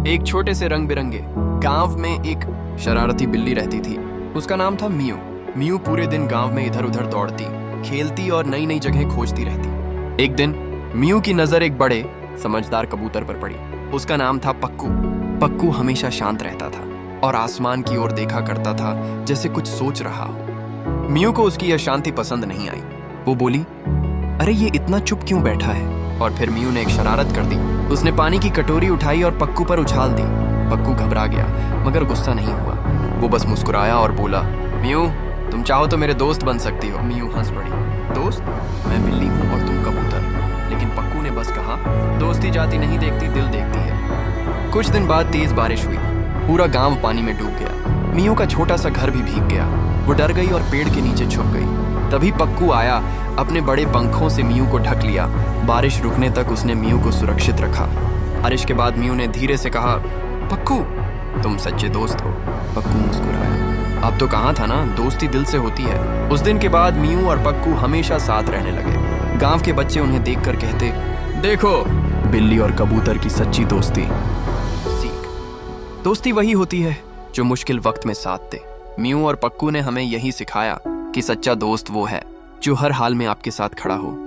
एक छोटे से रंग बिरंगे गांव में एक शरारती बिल्ली रहती थी। उसका नाम था मियू। मियू पूरे दिन गांव में इधर उधर दौड़ती, खेलती और नई नई जगह खोजती रहती। एक दिन मियू की नजर एक बड़े समझदार कबूतर पर पड़ी। उसका नाम था पक्कू। पक्कू हमेशा शांत रहता था और आसमान की ओर देखा करता था जैसे कुछ सोच रहा हो। मियू को उसकी यह शांति पसंद नहीं आई। वो बोली, अरे ये इतना चुप क्यों बैठा है? और फिर मियू ने एक शरारत कर दी। उसने पानी की कटोरी उठाई और पक्कू पर उछाल दी। पक्कू घबरा गया मगर गुस्सा नहीं हुआ। वो बस मुस्कुराया और बोला, मियू तुम चाहो तो मेरे दोस्त बन सकती हो। मियू हंस पड़ी, दोस्त? मैं बिल्ली हूँ और तुम कबूतर। लेकिन पक्कू ने बस कहा, दोस्ती जाति नहीं देखती, दिल देखती है। कुछ दिन बाद तेज बारिश हुई। पूरा गांव पानी में डूब गया। मियू का छोटा सा घर भी भीग गया। वो डर गई और पेड़ के नीचे छुप गई। तभी पक्कू आया, अपने बड़े पंखों से मियू को ढक लिया। बारिश रुकने तक उसने मियू को सुरक्षित रखा। बारिश के बाद मियू ने धीरे से कहा, पक्कू तुम सच्चे दोस्त हो। पक्कू मुस्कुराया, अब तो कहा था ना, दोस्ती दिल से होती है। उस दिन के बाद मियू और पक्कू हमेशा साथ रहने लगे। गांव के बच्चे उन्हें देखकर कहते, देखो बिल्ली और कबूतर की सच्ची दोस्ती। सीख, दोस्ती वही होती है जो मुश्किल वक्त में साथ दे। मियू और पक्कू ने हमें यही सिखाया कि सच्चा दोस्त वो है जो हर हाल में आपके साथ खड़ा हो।